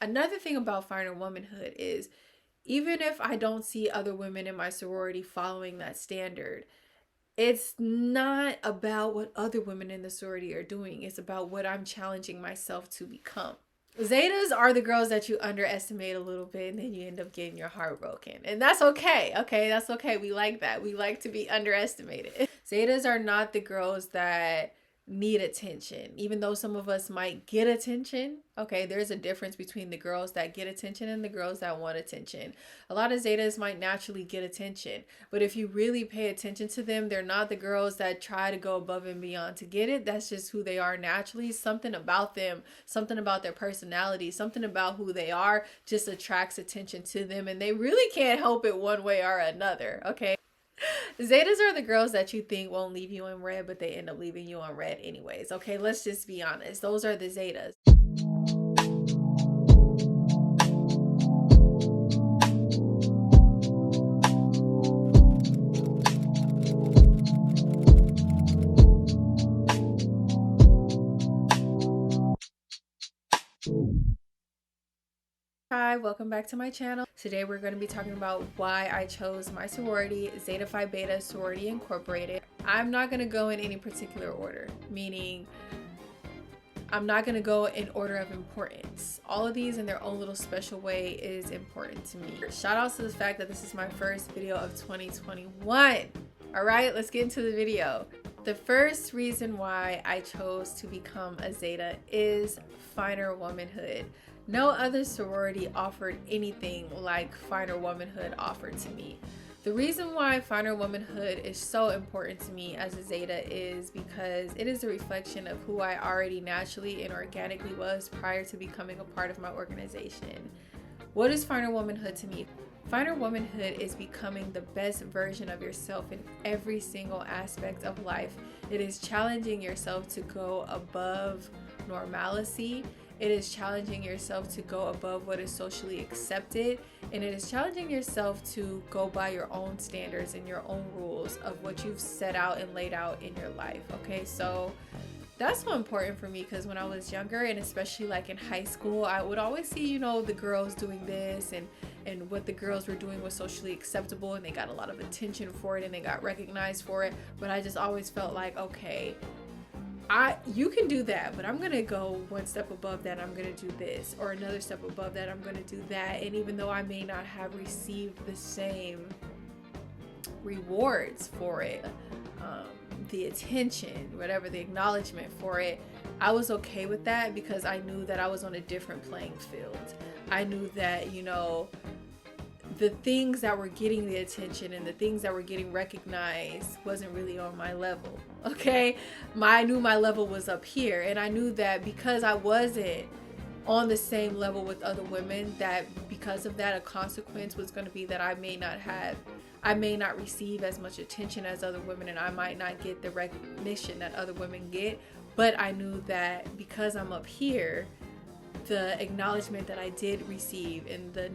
Another thing about finer womanhood is, even if I don't see other women in my sorority following that standard, it's not about what other women in the sorority are doing. It's about what I'm challenging myself to become. Zetas are the girls that you underestimate a little bit and then you end up getting your heart broken. And that's okay. Okay, that's okay. We like that. We like to be underestimated. Zetas are not the girls that need attention. Even though some of us might get attention, okay, there's a difference between the girls that get attention and the girls that want attention. A lot of Zetas might naturally get attention, but if you really pay attention to them, they're not the girls that try to go above and beyond to get it. That's just who they are naturally. Something about them, something about their personality, something about who they are just attracts attention to them, and they really can't help it one way or another, okay? Zetas are the girls that you think won't leave you in red, but they end up leaving you on red anyways. Okay, let's just be honest. Those are the Zetas. Hi, welcome back to my channel. Today we're going to be talking about why I chose my sorority, Zeta Phi Beta Sorority Incorporated. I'm not going to go in any particular order, meaning I'm not going to go in order of importance. All of these in their own little special way is important to me. Shout out to the fact that this is my first video of 2021. All right, let's get into the video. The first reason why I chose to become a Zeta is finer womanhood. No other sorority offered anything like finer womanhood offered to me. The reason why finer womanhood is so important to me as a Zeta is because it is a reflection of who I already naturally and organically was prior to becoming a part of my organization. What is finer womanhood to me? Finer womanhood is becoming the best version of yourself in every single aspect of life. It is challenging yourself to go above normalcy. It is challenging yourself to go above what is socially accepted, and it is challenging yourself to go by your own standards and your own rules of what you've set out and laid out in your life. Okay, so that's so important for me because when I was younger, and especially like in high school, I would always see, you know, the girls doing this and what the girls were doing was socially acceptable, and they got a lot of attention for it and they got recognized for it. But I just always felt like, okay, you can do that, but I'm gonna go one step above that. I'm gonna do this, or another step above that. I'm gonna do that. And even though I may not have received the same rewards for it, the attention, whatever, the acknowledgement for it, I was okay with that because I knew that I was on a different playing field. I knew that, you know, the things that were getting the attention and the things that were getting recognized wasn't really on my level. Okay, I knew my level was up here, and I knew that because I wasn't on the same level with other women, that because of that, a consequence was going to be that I may not receive as much attention as other women, and I might not get the recognition that other women get. But I knew that because I'm up here, the acknowledgement that I did receive and the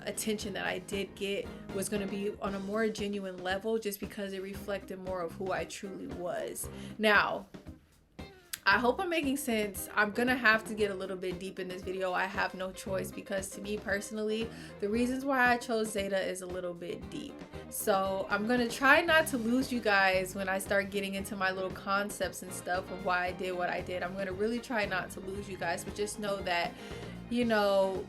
attention that I did get was going to be on a more genuine level, just because it reflected more of who I truly was. Now, I hope I'm making sense. I'm gonna have to get a little bit deep in this video. I have no choice because to me personally, the reasons why I chose Zeta is a little bit deep. So I'm gonna try not to lose you guys when I start getting into my little concepts and stuff of why I did what I did. I'm gonna really try not to lose you guys, but just know that, you know,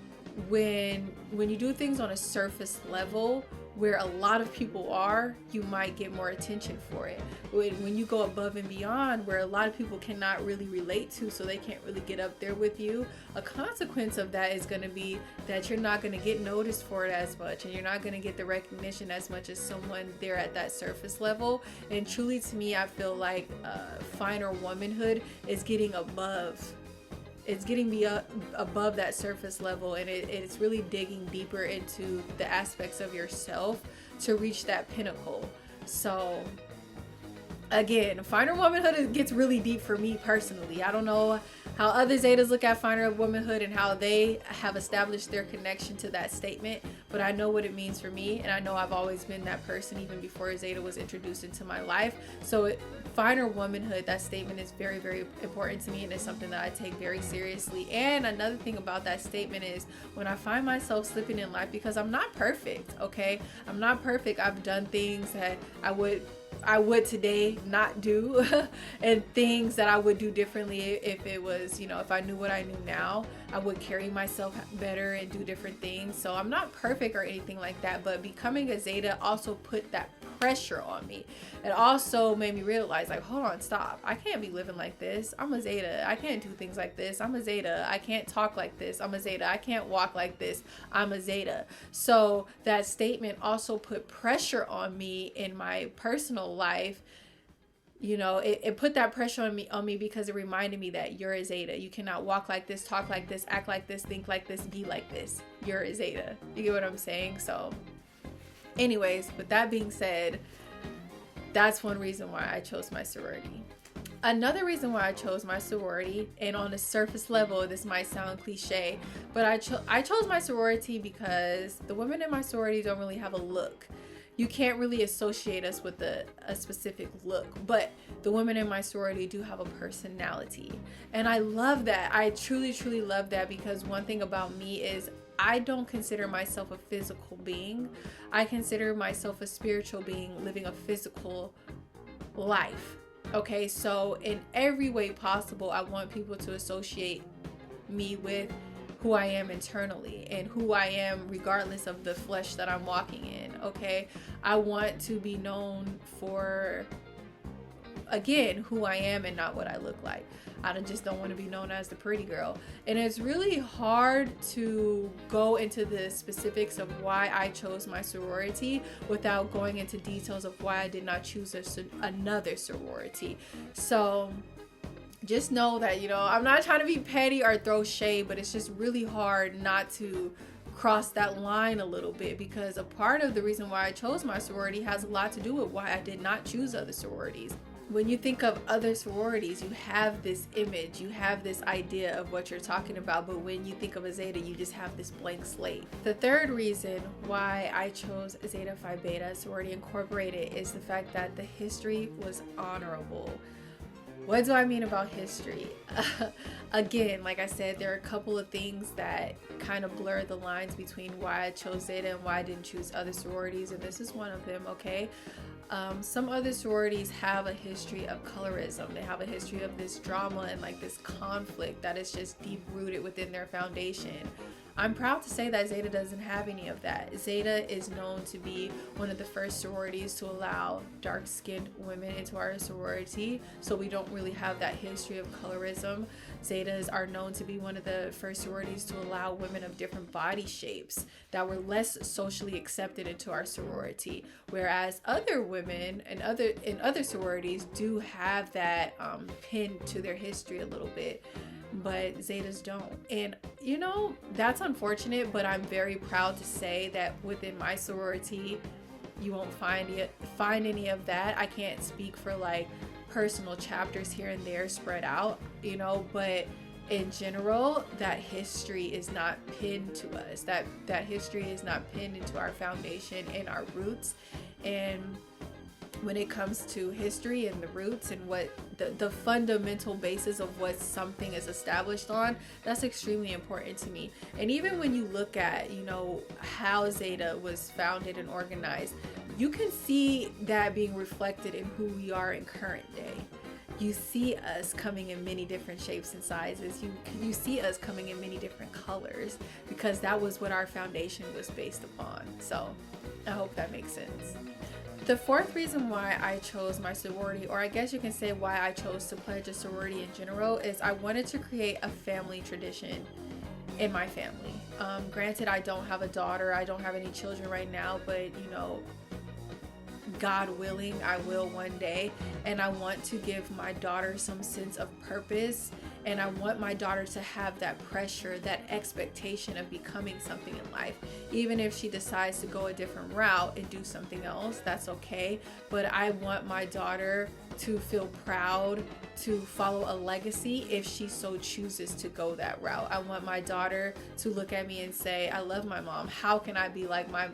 when you do things on a surface level where a lot of people are, you might get more attention for it. When you go above and beyond where a lot of people cannot really relate to, so they can't really get up there with you, a consequence of that is going to be that you're not going to get noticed for it as much, and you're not going to get the recognition as much as someone there at that surface level. And truly, to me, I feel like finer womanhood is getting above. It's getting me above that surface level, and it's really digging deeper into the aspects of yourself to reach that pinnacle. So again, finer womanhood gets really deep for me personally. I don't know how other Zetas look at finer womanhood and how they have established their connection to that statement, but I know what it means for me, and I know I've always been that person even before Zeta was introduced into my life. So finer womanhood, that statement is very, very important to me, and it's something that I take very seriously. And another thing about that statement is when I find myself slipping in life, because I'm not perfect, okay? I'm not perfect. I've done things that I would today not do and things that I would do differently if it was, if I knew what I knew now, I would carry myself better and do different things. So I'm not perfect or anything like that, but becoming a Zeta also put that pressure on me. It also made me realize, like, hold on, stop. I can't be living like this. I'm a Zeta. I can't do things like this. I'm a Zeta. I can't talk like this. I'm a Zeta. I can't walk like this. I'm a Zeta. So that statement also put pressure on me in my personal life. It put that pressure on me because it reminded me that you're a Zeta. You cannot walk like this, talk like this, act like this, think like this, be like this. You're a Zeta. You get what I'm saying? So anyways, with that being said, that's one reason why I chose my sorority. Another reason why I chose my sorority, and on the surface level, this might sound cliche, but I chose my sorority because the women in my sorority don't really have a look. You can't really associate us with a specific look, but the women in my sorority do have a personality. And I love that. I truly, truly love that, because one thing about me is I don't consider myself a physical being. I consider myself a spiritual being living a physical life. Okay, so in every way possible, I want people to associate me with who I am internally and who I am regardless of the flesh that I'm walking in. Okay, I want to be known for, again, who I am and not what I look like. I just don't want to be known as the pretty girl. And it's really hard to go into the specifics of why I chose my sorority without going into details of why I did not choose another sorority. So just know that, I'm not trying to be petty or throw shade, but it's just really hard not to cross that line a little bit, because a part of the reason why I chose my sorority has a lot to do with why I did not choose other sororities. When you think of other sororities, you have this image, you have this idea of what you're talking about, but when you think of a Zeta, you just have this blank slate. The third reason why I chose Zeta Phi Beta Sorority Incorporated is the fact that the history was honorable. What do I mean about history? Again, like I said, there are a couple of things that kind of blur the lines between why I chose Zeta and why I didn't choose other sororities, and this is one of them, okay? Some other sororities have a history of colorism. They have a history of this drama and like this conflict that is just deep rooted within their foundation. I'm proud to say that Zeta doesn't have any of that. Zeta is known to be one of the first sororities to allow dark-skinned women into our sorority, so we don't really have that history of colorism. Zetas are known to be one of the first sororities to allow women of different body shapes that were less socially accepted into our sorority, whereas other women and other sororities do have that pinned to their history a little bit, but Zetas don't. And that's unfortunate, but I'm very proud to say that within my sorority you won't find any of that. I can't speak for like personal chapters here and there spread out, but in general, that history is not pinned to us. That history is not pinned into our foundation and our roots. And when it comes to history and the roots and what the fundamental basis of what something is established on, that's extremely important to me. And even when you look at, how Zeta was founded and organized, you can see that being reflected in who we are in current day. You see us coming in many different shapes and sizes. You see us coming in many different colors, because that was what our foundation was based upon. So I hope that makes sense. The fourth reason why I chose my sorority, or I guess you can say why I chose to pledge a sorority in general, is I wanted to create a family tradition in my family. Granted, I don't have a daughter, I don't have any children right now, but God willing, I will one day, and I want to give my daughter some sense of purpose, and I want my daughter to have that pressure, that expectation of becoming something in life. Even if she decides to go a different route and do something else, that's okay, but I want my daughter to feel proud, to follow a legacy if she so chooses to go that route. I want my daughter to look at me and say, I love my mom. How can I be like my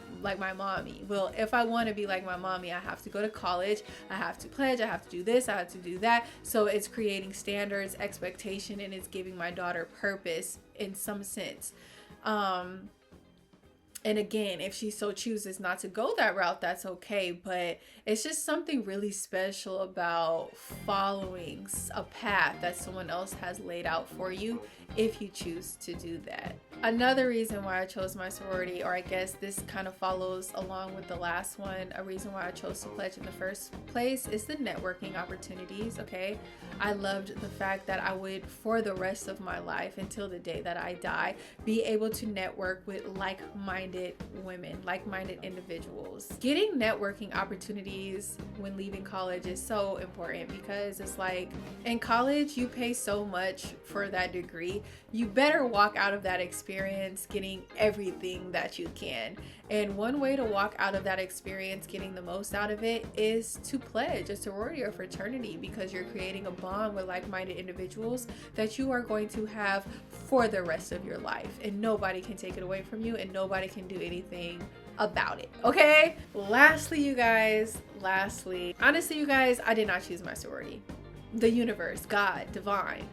mommy? Well, if I want to be like my mommy, I have to go to college, I have to pledge, I have to do this, I have to do that. So it's creating standards, expectation, and it's giving my daughter purpose in some sense. And again, if she so chooses not to go that route, that's okay. But it's just something really special about following a path that someone else has laid out for you if you choose to do that. Another reason why I chose my sorority, or I guess this kind of follows along with the last one, a reason why I chose to pledge in the first place is the networking opportunities, okay? I loved the fact that I would, for the rest of my life until the day that I die, be able to network with like-minded women, like-minded individuals. Getting networking opportunities when leaving college is so important because it's like, in college, you pay so much for that degree. You better walk out of that experience getting everything that you can. And one way to walk out of that experience getting the most out of it is to pledge a sorority or fraternity, because you're creating a bond with like-minded individuals that you are going to have for the rest of your life, and nobody can take it away from you and nobody can do anything about it, okay? Lastly, you guys, honestly, you guys, I did not choose my sorority. The universe, God, divine,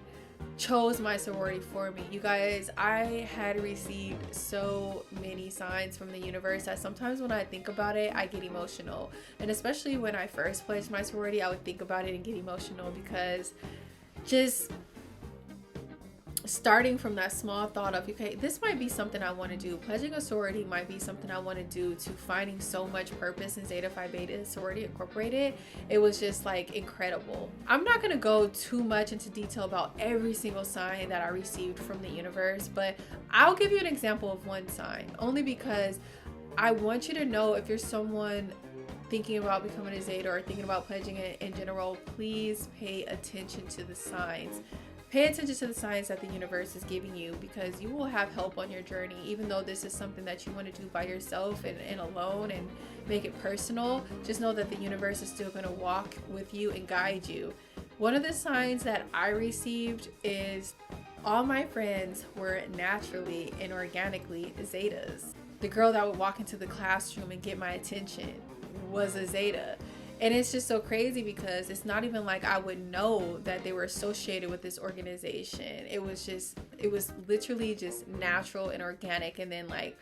chose my sorority for me. You guys, I had received so many signs from the universe that sometimes when I think about it, I get emotional. And especially when I first pledged my sorority, I would think about it and get emotional, because just starting from that small thought of, okay, this might be something I want to do. Pledging a sorority might be something I want to do, to finding so much purpose in Zeta Phi Beta Sorority Incorporated. It was just like incredible. I'm not going to go too much into detail about every single sign that I received from the universe, but I'll give you an example of one sign, only because I want you to know, if you're someone thinking about becoming a Zeta or thinking about pledging it in general, please pay attention to the signs. Pay attention to the signs that the universe is giving you, because you will have help on your journey. Even though this is something that you want to do by yourself and alone and make it personal, just know that the universe is still going to walk with you and guide you. One of the signs that I received is all my friends were naturally and organically Zetas. The girl that would walk into the classroom and get my attention was a Zeta. And it's just so crazy because it's not even like I would know that they were associated with this organization. It was literally just natural and organic. And then, like,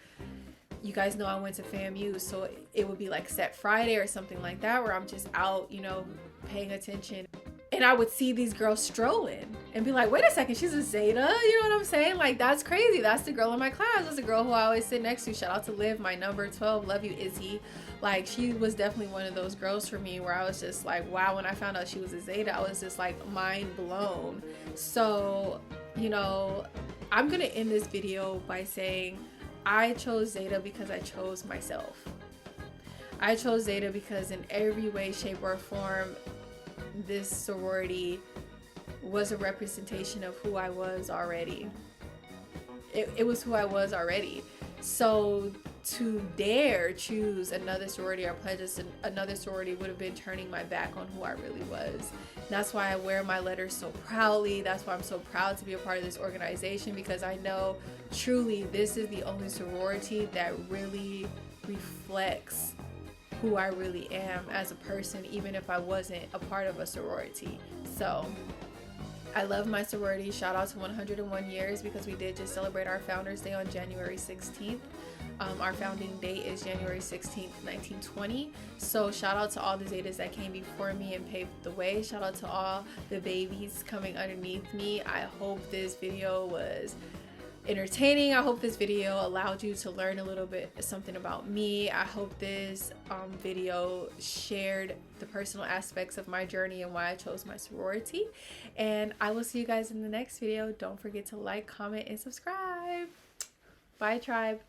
you guys know I went to FAMU, so it would be like Set Friday or something like that, where I'm just out, you know, paying attention. And I would see these girls strolling and be like, wait a second, she's a Zeta? You know what I'm saying? Like, that's crazy. That's the girl in my class. That's the girl who I always sit next to. Shout out to Liv, my number 12. Love you, Izzy. Like, she was definitely one of those girls for me where I was just like, wow, when I found out she was a Zeta, I was just like mind blown. So, you know, I'm going to end this video by saying I chose Zeta because I chose myself. I chose Zeta because in every way, shape, or form, this sorority was a representation of who I was already. It was who I was already. So to dare choose another sorority or pledge another sorority would have been turning my back on who I really was. That's why I wear my letters so proudly. That's why I'm so proud to be a part of this organization, because I know truly this is the only sorority that really reflects who I really am as a person, even if I wasn't a part of a sorority. So I love my sorority. Shout out to 101 years, because we did just celebrate our Founders Day on January 16th. Our founding date is January 16th, 1920. So shout out to all the Zetas that came before me and paved the way. Shout out to all the babies coming underneath me. I hope this video was entertaining. I hope this video allowed you to learn a little bit something about me. I hope this video shared the personal aspects of my journey and why I chose my sorority. And I will see you guys in the next video. Don't forget to like, comment, and subscribe. Bye, tribe.